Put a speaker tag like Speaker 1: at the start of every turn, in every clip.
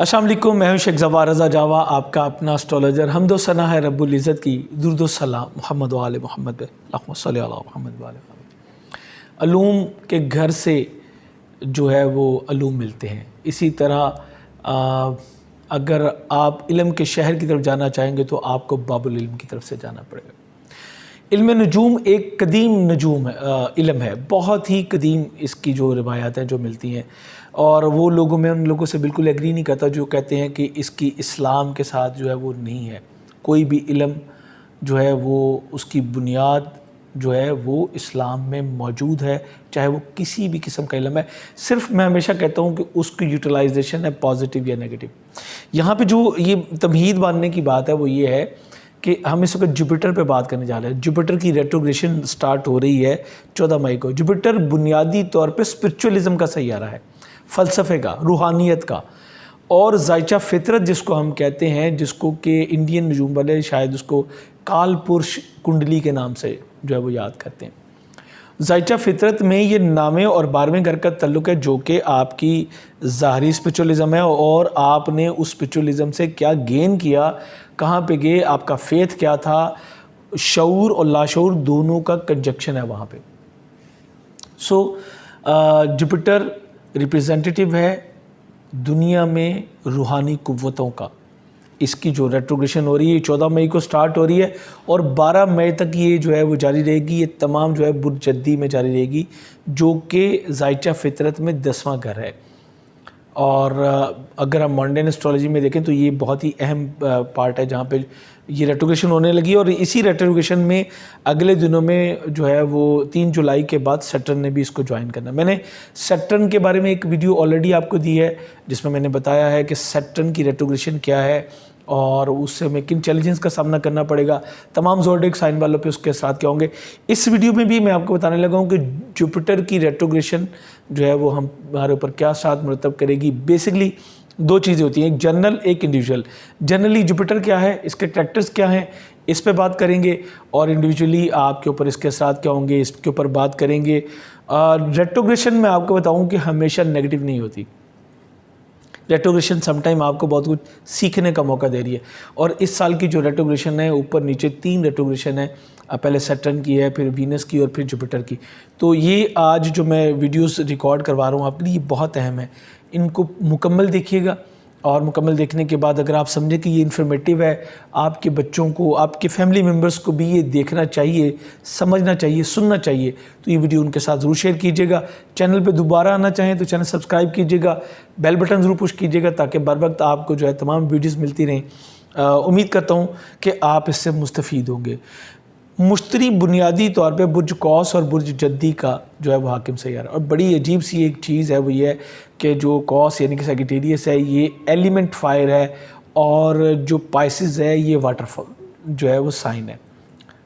Speaker 1: السلام علیکم، میں ہوں شیخ زوار رضا جاوا، آپ کا اپنا اسٹرالوجر۔ حمد و ثنا ہے رب العزت کی، درود و سلام محمد و آل محمد پہ، اللہم صلی علی محمد و آل محمد۔ علوم کے گھر سے جو ہے وہ علوم ملتے ہیں۔ اسی طرح اگر آپ علم کے شہر کی طرف جانا چاہیں گے تو آپ کو باب العلم کی طرف سے جانا پڑے گا۔ علم نجوم ایک قدیم نجوم ہے، علم ہے، بہت ہی قدیم اس کی جو روایات ہیں جو ملتی ہیں، اور وہ لوگوں میں ان لوگوں سے بالکل ایگری نہیں کرتا جو کہتے ہیں کہ اس کی اسلام کے ساتھ جو ہے وہ نہیں ہے۔ کوئی بھی علم جو ہے وہ اس کی بنیاد جو ہے وہ اسلام میں موجود ہے، چاہے وہ کسی بھی قسم کا علم ہے۔ صرف میں ہمیشہ کہتا ہوں کہ اس کی یوٹیلائزیشن ہے پازیٹیو یا نیگیٹو۔ یہاں پہ جو یہ تمہید باندھنے کی بات ہے وہ یہ ہے کہ ہم اس وقت جوپیٹر پہ بات کرنے جا رہے ہیں۔ جوپیٹر کی ریٹروگریشن سٹارٹ ہو رہی ہے 14 مئی کو۔ جوپیٹر بنیادی طور پہ اسپرچولیزم کا سیارہ ہے، فلسفے کا، روحانیت کا، اور ذائچہ فطرت جس کو ہم کہتے ہیں، جس کو کہ انڈین نجوم والے شاید اس کو کال پرش کنڈلی کے نام سے جو ہے وہ یاد کرتے ہیں۔ ذائچہ فطرت میں یہ 9ویں اور 12ویں گھر کا تعلق ہے، جو کہ آپ کی ظاہری اسپرچولیزم ہے، اور آپ نے اس اسپرچولیزم سے کیا گین کیا، کہاں پہ گئے، آپ کا فیتھ کیا تھا، شعور اور لاشعور دونوں کا کنجکشن ہے وہاں پہ۔ جوپیٹر ریپریزنٹیٹیو ہے دنیا میں روحانی قوتوں کا۔ اس کی جو ریٹروگریشن ہو رہی ہے 14 مئی کو سٹارٹ ہو رہی ہے، اور 12 مئی تک یہ جو ہے وہ جاری رہے گی۔ یہ تمام جو ہے برج جدی میں جاری رہے گی، جو کہ ذائچہ فطرت میں 10واں گھر ہے۔ اور اگر ہم مانڈین اسٹرالوجی میں دیکھیں تو یہ بہت ہی اہم پارٹ ہے جہاں پہ یہ ریٹروگریشن ہونے لگی، اور اسی ریٹروگریشن میں اگلے دنوں میں جو ہے وہ 3 جولائی کے بعد سیٹرن نے بھی اس کو جوائن کرنا۔ میں نے سیٹرن کے بارے میں ایک ویڈیو آلریڈی آپ کو دی ہے، جس میں نے بتایا ہے کہ سیٹرن کی ریٹروگریشن کیا ہے اور اس سے ہمیں کن چیلنجز کا سامنا کرنا پڑے گا، تمام زوڈک سائن والوں پہ اس کے اثرات کیا ہوں گے۔ اس ویڈیو میں بھی میں آپ کو بتانے لگا ہوں کہ جوپیٹر کی ریٹروگریشن جو ہے وہ ہمارے اوپر کیا اثرات مرتب کرے گی۔ بیسکلی 2 چیزیں ہوتی ہیں، ایک جنرل، ایک انڈیویجول۔ جنرلی جوپیٹر کیا ہے، اس کے کریکٹرز کیا ہیں، اس پہ بات کریں گے، اور انڈیویجولی آپ کے اوپر اس کے اثرات کیا ہوں گے، اس کے اوپر بات کریں گے۔ ریٹروگریشن میں آپ کو بتاؤں کہ ہمیشہ نیگیٹو نہیں ہوتی۔ ریٹروگریشن سم ٹائم آپ کو بہت کچھ سیکھنے کا موقع دے رہی ہے، اور اس سال کی جو ریٹروگریشن ہے اوپر نیچے 3 ریٹروگریشن ہے، پہلے سیٹرن کی ہے، پھر وینس کی، اور پھر جوپیٹر کی۔ تو یہ آج جو میں ویڈیوز ریکارڈ کروا رہا ہوں آپ کے لیے، یہ بہت اہم ہے، ان کو مکمل دیکھیے گا، اور مکمل دیکھنے کے بعد اگر آپ سمجھیں کہ یہ انفارمیٹیو ہے، آپ کے بچوں کو، آپ کے فیملی ممبرس کو بھی یہ دیکھنا چاہیے، سمجھنا چاہیے، سننا چاہیے، تو یہ ویڈیو ان کے ساتھ ضرور شیئر کیجیے گا۔ چینل پہ دوبارہ آنا چاہیں تو چینل سبسکرائب کیجیے گا، بیل بٹن ضرور پش کیجیے گا تاکہ بر وقت آپ کو جو ہے تمام ویڈیوز ملتی رہیں۔ امید کرتا ہوں کہ آپ اس سے مستفید ہوں گے۔ مشتری بنیادی طور پہ برج قوس اور برج جدی کا جو ہے وہ حاکم سیارہ، اور بڑی عجیب سی ایک چیز ہے وہ یہ ہے کہ جو قوس یعنی کہ سیگیٹیریس ہے، یہ ایلیمنٹ فائر ہے، اور جو پائسز ہے یہ واٹر جو ہے وہ سائن ہے۔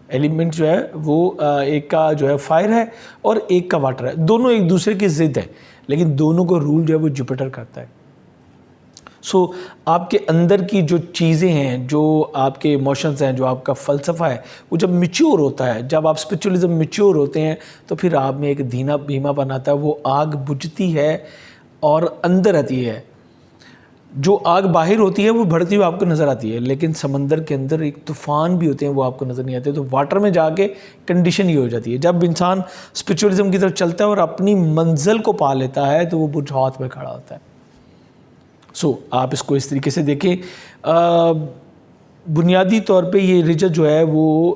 Speaker 1: ایلیمنٹ جو ہے وہ ایک کا جو ہے فائر ہے اور ایک کا واٹر ہے، دونوں ایک دوسرے کی ضد ہیں، لیکن دونوں کو رول جو ہے وہ جوپیٹر کرتا ہے۔ آپ کے اندر کی جو چیزیں ہیں، جو آپ کے ایموشنز ہیں، جو آپ کا فلسفہ ہے، وہ جب میچور ہوتا ہے، جب آپ اسپرچولیزم میچور ہوتے ہیں تو پھر آپ میں ایک دھیما بھیما پن آتا ہے، وہ آگ بجھتی ہے اور اندر آتی ہے۔ جو آگ باہر ہوتی ہے وہ بڑھتی ہوئی آپ کو نظر آتی ہے، لیکن سمندر کے اندر ایک طوفان بھی ہوتے ہیں، وہ آپ کو نظر نہیں آتے۔ تو واٹر میں جا کے کنڈیشن یہ ہو جاتی ہے، جب انسان اسپرچولیزم کی طرف چلتا ہے اور اپنی منزل کو پا لیتا ہے تو وہ برج ہاتھ میں کھڑا ہوتا ہے۔ آپ اس کو اس طریقے سے دیکھیں۔ بنیادی طور پہ یہ رجت جو ہے وہ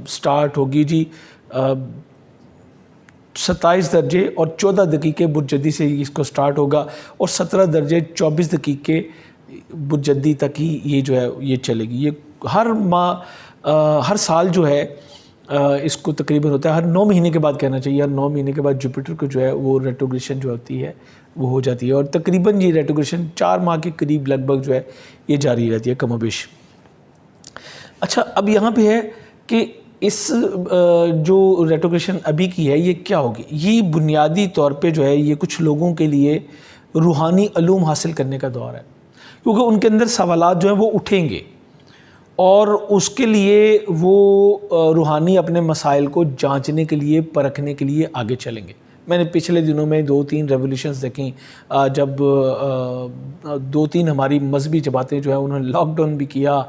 Speaker 1: سٹارٹ ہوگی جی 27 درجے اور 14 دقیقے برج جدی سے اس کو سٹارٹ ہوگا، اور 17 درجے 24 دقیقے برج جدی تک ہی یہ جو ہے یہ چلے گی۔ یہ ہر ماہ ہر سال جو ہے اس کو تقریباً ہوتا ہے، ہر 9 مہینے کے بعد کہنا چاہیے، ہر 9 مہینے کے بعد جوپیٹر کو جو ہے وہ ریٹروگریشن جو ہوتی ہے وہ ہو جاتی ہے، اور تقریباً یہ ریٹروگریشن 4 ماہ کے قریب لگ بھگ جو ہے یہ جاری رہتی ہے، کم و بیش۔ اچھا، اب یہاں پہ ہے کہ اس جو ریٹروگریشن ابھی کی ہے یہ کیا ہوگی؟ یہ بنیادی طور پہ جو ہے یہ کچھ لوگوں کے لیے روحانی علوم حاصل کرنے کا دور ہے، کیونکہ ان کے اندر سوالات جو ہیں وہ اٹھیں گے، اور اس کے لیے وہ روحانی اپنے مسائل کو جانچنے کے لیے، پرکھنے کے لیے آگے چلیں گے۔ میں نے پچھلے دنوں میں 2-3 ریولیوشنز دیکھیں، جب 2-3 ہماری مذہبی جماعتیں جو ہے انہوں نے لاک ڈاؤن بھی کیا،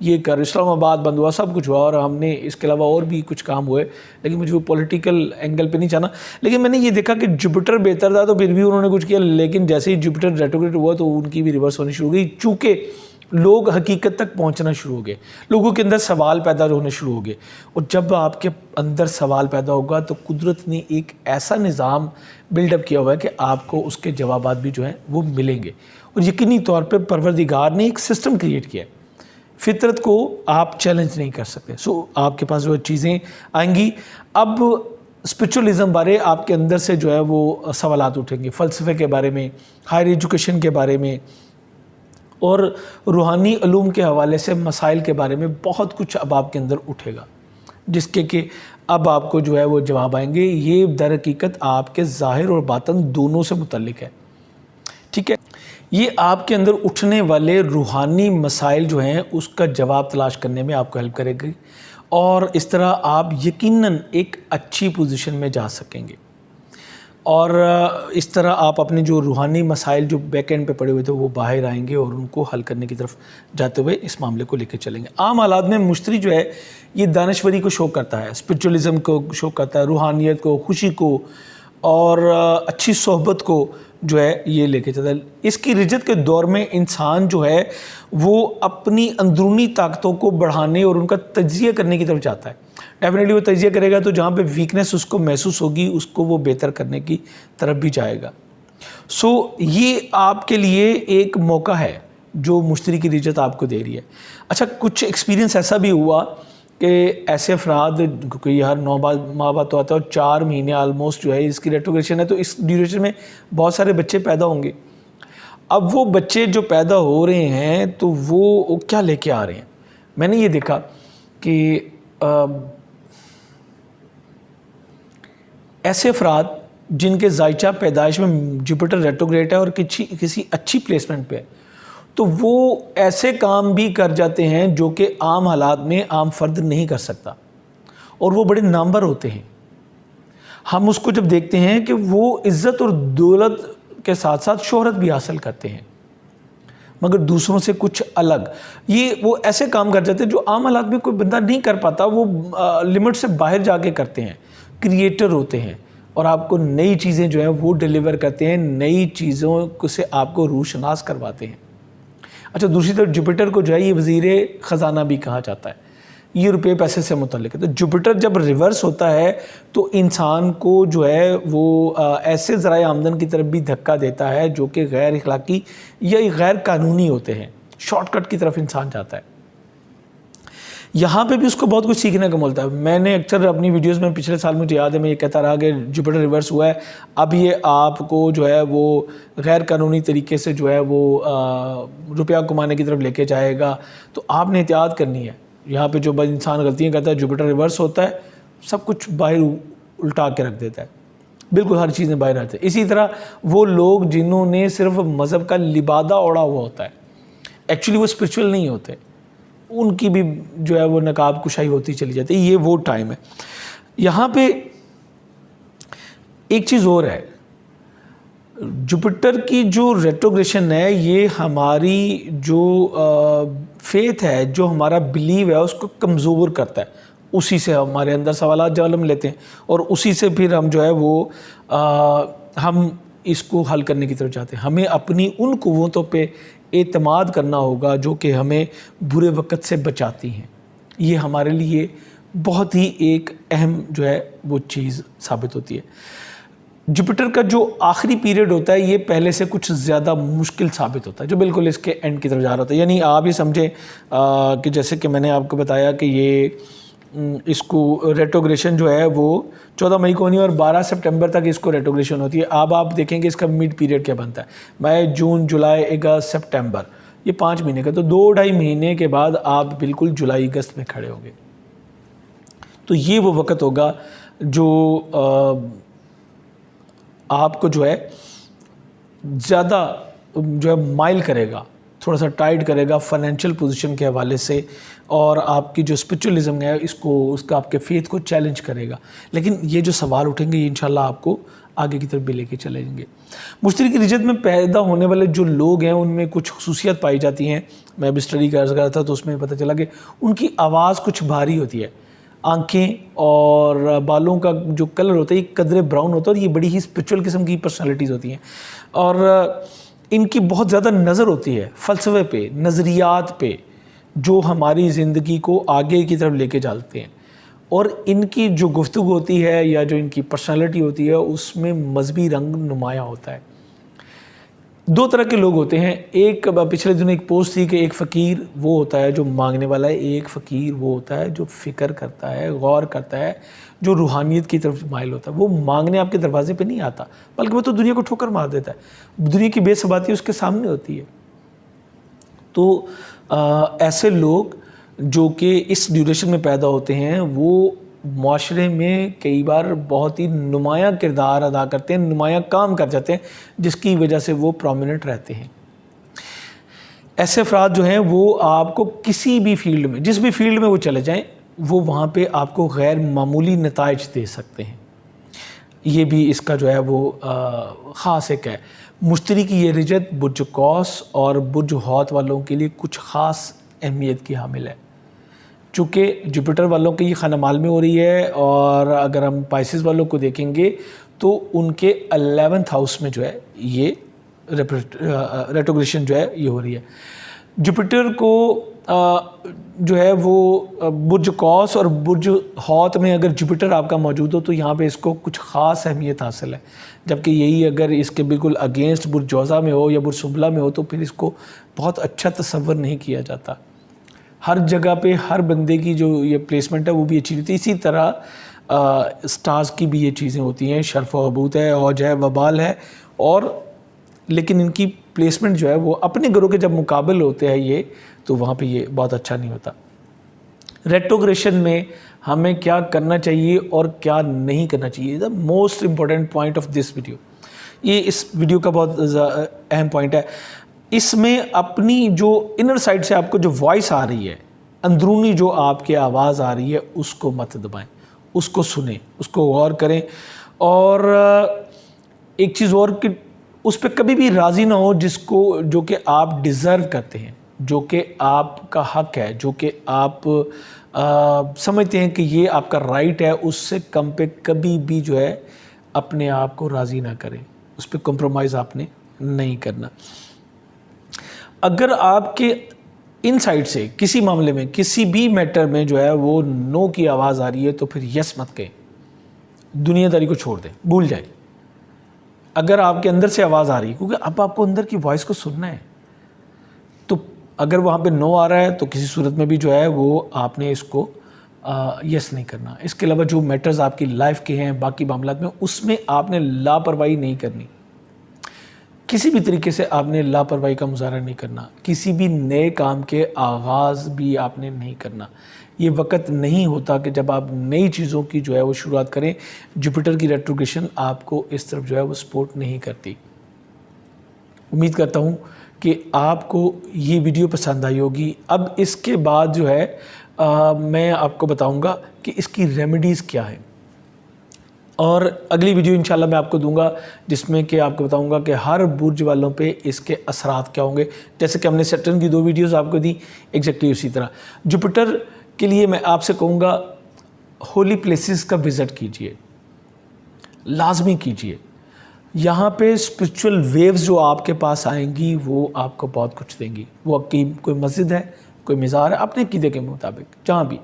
Speaker 1: یہ کر اسلام آباد بند ہوا، سب کچھ ہوا، اور ہم نے اس کے علاوہ اور بھی کچھ کام ہوئے، لیکن مجھے وہ پولیٹیکل اینگل پہ نہیں جانا. لیکن میں نے یہ دیکھا کہ جوپیٹر بہتر تھا تو پھر بھی انہوں نے کچھ کیا، لیکن جیسے ہی جوپیٹر ریٹروگریڈ ہوا تو ان کی بھی ریورس ہونی شروع ہو گئی، چونکہ لوگ حقیقت تک پہنچنا شروع ہو گئے، لوگوں کے اندر سوال پیدا ہونے شروع ہو گئے. اور جب آپ کے اندر سوال پیدا ہوگا تو قدرت نے ایک ایسا نظام بلڈ اپ کیا ہوا ہے کہ آپ کو اس کے جوابات بھی جو ہیں وہ ملیں گے. اور یقینی طور پہ پروردگار نے ایک سسٹم کریٹ کیا ہے، فطرت کو آپ چیلنج نہیں کر سکتے. سو آپ کے پاس وہ چیزیں آئیں گی. اب اسپرچولیزم بارے آپ کے اندر سے جو ہے وہ سوالات اٹھیں گے، فلسفے کے بارے میں، ہائر ایجوکیشن کے بارے میں، اور روحانی علوم کے حوالے سے مسائل کے بارے میں بہت کچھ اب آپ کے اندر اٹھے گا، جس کے کہ اب آپ کو جو ہے وہ جواب آئیں گے. یہ در حقیقت آپ کے ظاہر اور باطن دونوں سے متعلق ہے. ٹھیک ہے، یہ آپ کے اندر اٹھنے والے روحانی مسائل جو ہیں اس کا جواب تلاش کرنے میں آپ کو ہیلپ کرے گی، اور اس طرح آپ یقیناً ایک اچھی پوزیشن میں جا سکیں گے. اور اس طرح آپ اپنے جو روحانی مسائل جو بیک اینڈ پہ پڑے ہوئے تھے وہ باہر آئیں گے اور ان کو حل کرنے کی طرف جاتے ہوئے اس معاملے کو لے کے چلیں گے. عام حالات میں مشتری جو ہے یہ دانشوری کو شو کرتا ہے، اسپرچولیزم کو شو کرتا ہے، روحانیت کو، خوشی کو، اور اچھی صحبت کو جو ہے یہ لے کے چلتا ہے. اس کی رجت کے دور میں انسان جو ہے وہ اپنی اندرونی طاقتوں کو بڑھانے اور ان کا تجزیہ کرنے کی طرف جاتا ہے. ڈیفینیٹلی وہ تجزیہ کرے گا تو جہاں پہ ویکنس اس کو محسوس ہوگی اس کو وہ بہتر کرنے کی طرف بھی جائے گا. سو یہ آپ کے لیے ایک موقع ہے جو مشتری کی رجت آپ کو دے رہی ہے. اچھا، کچھ ایکسپیرینس ایسا بھی ہوا کہ ایسے افراد، کیونکہ یہ ہر 9 ماہ بعد تو آتا ہے اور 4 مہینے آلموسٹ جو ہے اس کی ریٹروگریشن ہے، تو اس ڈیوریشن میں بہت سارے بچے پیدا ہوں گے. اب وہ بچے جو پیدا ہو رہے ہیں تو وہ کیا لے کے آ رہے ہیں. میں نے یہ دیکھا کہ ایسے افراد جن کے ذائچہ پیدائش میں جوپیٹر ریٹروگریڈ ہے اور کسی اچھی پلیسمنٹ پہ ہے، تو وہ ایسے کام بھی کر جاتے ہیں جو کہ عام حالات میں عام فرد نہیں کر سکتا، اور وہ بڑے نامور ہوتے ہیں. ہم اس کو جب دیکھتے ہیں کہ وہ عزت اور دولت کے ساتھ ساتھ شہرت بھی حاصل کرتے ہیں، مگر دوسروں سے کچھ الگ. وہ ایسے کام کر جاتے ہیں جو عام حالات میں کوئی بندہ نہیں کر پاتا، وہ لمٹ سے باہر جا کے کرتے ہیں، کریٹر ہوتے ہیں، اور آپ کو نئی چیزیں جو ہیں وہ ڈیلیور کرتے ہیں، نئی چیزوں سے آپ کو روشناس کرواتے ہیں. اچھا، دوسری طرف جوپیٹر کو جو ہے یہ وزیر خزانہ بھی کہا جاتا ہے، یہ روپے پیسے سے متعلق ہے. تو جوپیٹر جب ریورس ہوتا ہے تو انسان کو جو ہے وہ ایسے ذرائع آمدن کی طرف بھی دھکا دیتا ہے جو کہ غیر اخلاقی یا غیر قانونی ہوتے ہیں. شارٹ کٹ کی طرف انسان جاتا ہے. یہاں پہ بھی اس کو بہت کچھ سیکھنے کو ملتا ہے. میں نے اکثر اپنی ویڈیوز میں پچھلے سال مجھے یاد ہے میں یہ کہتا رہا کہ جوپیٹر ریورس ہوا ہے، اب یہ آپ کو جو ہے وہ غیر قانونی طریقے سے جو ہے وہ روپیہ کمانے کی طرف لے کے جائے گا. تو آپ نے احتیاط کرنی ہے. یہاں پہ جو انسان غلطیاں کرتا ہے، جوپیٹر ریورس ہوتا ہے، سب کچھ باہر الٹا کے رکھ دیتا ہے، بالکل ہر چیزیں باہر آتی ہے. اسی طرح وہ لوگ جنہوں نے صرف مذہب کا لبادہ اوڑا ہوا ہوتا ہے، ایکچولی وہ اسپرچول نہیں ہوتے، ان کی بھی جو ہے وہ نقاب کشائی ہوتی چلی جاتی ہے. یہ وہ ٹائم ہے. یہاں پہ ایک چیز اور ہے، جوپیٹر کی جو ریٹروگریشن ہے یہ ہماری جو فیتھ ہے، جو ہمارا بلیو ہے اس کو کمزور کرتا ہے. اسی سے ہمارے اندر سوالات جنم لیتے ہیں اور اسی سے پھر ہم جو ہے وہ ہم اس کو حل کرنے کی طرف جاتے ہیں. ہمیں اپنی ان قوتوں پہ اعتماد کرنا ہوگا جو کہ ہمیں برے وقت سے بچاتی ہیں. یہ ہمارے لیے بہت ہی ایک اہم جو ہے وہ چیز ثابت ہوتی ہے. جوپیٹر کا جو آخری پیریڈ ہوتا ہے یہ پہلے سے کچھ زیادہ مشکل ثابت ہوتا ہے، جو بالکل اس کے اینڈ کی طرف جا رہا ہوتا ہے. یعنی آپ یہ سمجھیں کہ جیسے کہ میں نے آپ کو بتایا کہ یہ اس کو ریٹروگریشن جو ہے وہ 14 مئی کو ہونی ہے اور 12 سپٹمبر تک اس کو ریٹروگریشن ہوتی ہے. اب آپ دیکھیں کہ اس کا مڈ پیریڈ کیا بنتا ہے، مئی، جون، جولائی، اگست، سپٹمبر، یہ 5 مہینے کا. تو 2-2.5 مہینے کے بعد آپ بالکل جولائی اگست میں کھڑے ہوں گے. تو یہ وہ وقت ہوگا جو آپ کو جو ہے زیادہ جو ہے مائل کرے گا تھوڑا سا ٹائٹ کرے گا فائنینشیل پوزیشن کے حوالے سے، اور آپ کی جو اسپرچولزم ہے اس کا آپ کے فیتھ کو چیلنج کرے گا. لیکن یہ جو سوال اٹھیں گے یہ انشاءاللہ آپ کو آگے کی طرف بھی لے کے چلیں گے. مشتری کی رجت میں پیدا ہونے والے جو لوگ ہیں ان میں کچھ خصوصیت پائی جاتی ہیں. میں بھی اسٹڈی کر رہا تھا تو اس میں پتہ چلا کہ ان کی آواز کچھ بھاری ہوتی ہے، آنکھیں اور بالوں کا جو کلر ہوتا ہے یہ قدرے براؤن ہوتا ہے، اور یہ بڑی ہی اسپرچول قسم کی پرسنالٹیز ہوتی ہیں، اور ان کی بہت زیادہ نظر ہوتی ہے فلسفے پہ، نظریات پہ، جو ہماری زندگی کو آگے کی طرف لے کے جاتے ہیں. اور ان کی جو گفتگو ہوتی ہے یا جو ان کی پرسنالٹی ہوتی ہے اس میں مذہبی رنگ نمایاں ہوتا ہے. دو طرح کے لوگ ہوتے ہیں. ایک پچھلے دنوں ایک پوسٹ تھی کہ ایک فقیر وہ ہوتا ہے جو مانگنے والا ہے، ایک فقیر وہ ہوتا ہے جو فکر کرتا ہے، غور کرتا ہے، جو روحانیت کی طرف مائل ہوتا ہے. وہ مانگنے آپ کے دروازے پہ نہیں آتا، بلکہ وہ تو دنیا کو ٹھوکر مار دیتا ہے. دنیا کی بے ثباتی اس کے سامنے ہوتی ہے. تو ایسے لوگ جو کہ اس ڈیوریشن میں پیدا ہوتے ہیں وہ معاشرے میں کئی بار بہت ہی نمایاں کردار ادا کرتے ہیں، نمایاں کام کر جاتے ہیں، جس کی وجہ سے وہ پرومیننٹ رہتے ہیں. ایسے افراد جو ہیں وہ آپ کو کسی بھی فیلڈ میں، جس بھی فیلڈ میں وہ چلے جائیں، وہ وہاں پہ آپ کو غیر معمولی نتائج دے سکتے ہیں. یہ بھی اس کا جو ہے وہ خاص ایک ہے. مشتری کی یہ رجت برج قوس اور برج حوت والوں کے لیے کچھ خاص اہمیت کی حامل ہے. چونکہ جوپیٹر والوں کی یہ خانہ مال میں ہو رہی ہے، اور اگر ہم پائسز والوں کو دیکھیں گے تو ان کے 11th ہاؤس میں جو ہے یہ ریٹروگریشن جو ہے یہ ہو رہی ہے. جوپیٹر کو جو ہے وہ برج قوس اور برج حوت میں اگر جوپیٹر آپ کا موجود ہو تو یہاں پہ اس کو کچھ خاص اہمیت حاصل ہے. جبکہ یہی اگر اس کے بالکل اگینسٹ برج جوزا میں ہو یا برج سنبلہ میں ہو تو پھر اس کو بہت اچھا تصور نہیں کیا جاتا. ہر جگہ پہ ہر بندے کی جو یہ پلیسمنٹ ہے وہ بھی اچھی ہوتی ہے. اسی طرح سٹارز کی بھی یہ چیزیں ہوتی ہیں، شرف و حبوط ہے، اوج ہے، وبال ہے، اور لیکن ان کی پلیسمنٹ جو ہے وہ اپنے گھروں کے جب مقابل ہوتے ہیں یہ تو وہاں پہ یہ بہت اچھا نہیں ہوتا. ریٹروگریشن میں ہمیں کیا کرنا چاہیے اور کیا نہیں کرنا چاہیے، the most important point of this video. یہ اس ویڈیو کا بہت اہم پوائنٹ ہے. اس میں اپنی جو انر سائڈ سے آپ کو جو وائس آ رہی ہے، اندرونی جو آپ کے آواز آ رہی ہے، اس کو مت دبائیں، اس کو سنیں، اس کو غور کریں. اور ایک چیز اور کہ اس پہ کبھی بھی راضی نہ ہو جو کہ آپ ڈیزرو کرتے ہیں، جو کہ آپ کا حق ہے، جو کہ آپ سمجھتے ہیں کہ یہ آپ کا رائٹ ہے، اس سے کم پہ کبھی بھی جو ہے اپنے آپ کو راضی نہ کریں. اس پہ کمپرومائز آپ نے نہیں کرنا. اگر آپ کے ان سائڈ سے کسی معاملے میں کسی بھی میٹر میں جو ہے وہ نو کی آواز آ رہی ہے تو پھر یس مت کہیں، دنیا داری کو چھوڑ دیں، بھول جائیں. اگر آپ کے اندر سے آواز آ رہی ہے، کیونکہ اب آپ کو اندر کی وائس کو سننا ہے، تو اگر وہاں پہ نو آ رہا ہے تو کسی صورت میں بھی جو ہے وہ آپ نے اس کو یس نہیں کرنا. اس کے علاوہ جو میٹرز آپ کی لائف کے ہیں باقی معاملات میں، اس میں آپ نے لاپرواہی نہیں کرنی. کسی بھی طریقے سے آپ نے لاپرواہی کا مظاہرہ نہیں کرنا. کسی بھی نئے کام کے آغاز بھی آپ نے نہیں کرنا. یہ وقت نہیں ہوتا کہ جب آپ نئی چیزوں کی جو ہے وہ شروعات کریں. جوپیٹر کی ریٹروگریشن آپ کو اس طرف جو ہے وہ سپورٹ نہیں کرتی. امید کرتا ہوں کہ آپ کو یہ ویڈیو پسند آئی ہوگی. اب اس کے بعد جو ہے میں آپ کو بتاؤں گا کہ اس کی ریمیڈیز کیا ہیں، اور اگلی ویڈیو انشاءاللہ میں آپ کو دوں گا جس میں کہ آپ کو بتاؤں گا کہ ہر برج والوں پہ اس کے اثرات کیا ہوں گے. جیسے کہ ہم نے سیٹرن کی 2 ویڈیوز آپ کو دی، ایگزیکٹلی اسی طرح جوپیٹر کے لیے میں آپ سے کہوں گا ہولی پلیسز کا وزٹ کیجئے، لازمی کیجئے. یہاں پہ اسپرچول ویوز جو آپ کے پاس آئیں گی وہ آپ کو بہت کچھ دیں گی. وہ آپ کی کوئی مسجد ہے، کوئی مزار ہے، اپنے عقیدے کے مطابق جہاں بھی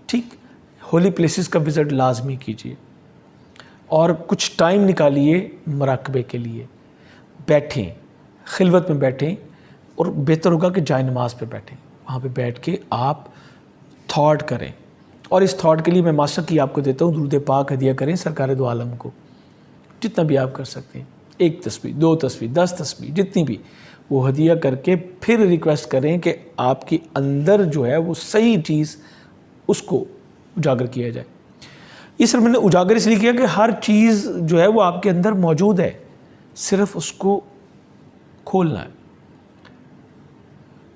Speaker 1: ٹھیک، ہولی پلیسز کا وزٹ لازمی کیجئے. اور کچھ ٹائم نکالیے مراقبے کے لیے، بیٹھیں خلوت میں بیٹھیں، اور بہتر ہوگا کہ جائے نماز پہ بیٹھیں. وہاں پہ بیٹھ کے آپ تھاٹ کریں، اور اس تھاٹ کے لیے میں ماسٹر کی آپ کو دیتا ہوں، درود پاک ہدیہ کریں سرکار دو عالم کو، جتنا بھی آپ کر سکتے ہیں. 1 تسبیح، 2 تسبیح، 10 تسبیح، جتنی بھی وہ ہدیہ کر کے پھر ریکویسٹ کریں کہ آپ کے اندر جو ہے وہ صحیح چیز اس کو اجاگر کیا جائے. یہ صرف میں نے اجاگر اس لیے کیا کہ ہر چیز جو ہے وہ آپ کے اندر موجود ہے، صرف اس کو کھولنا ہے.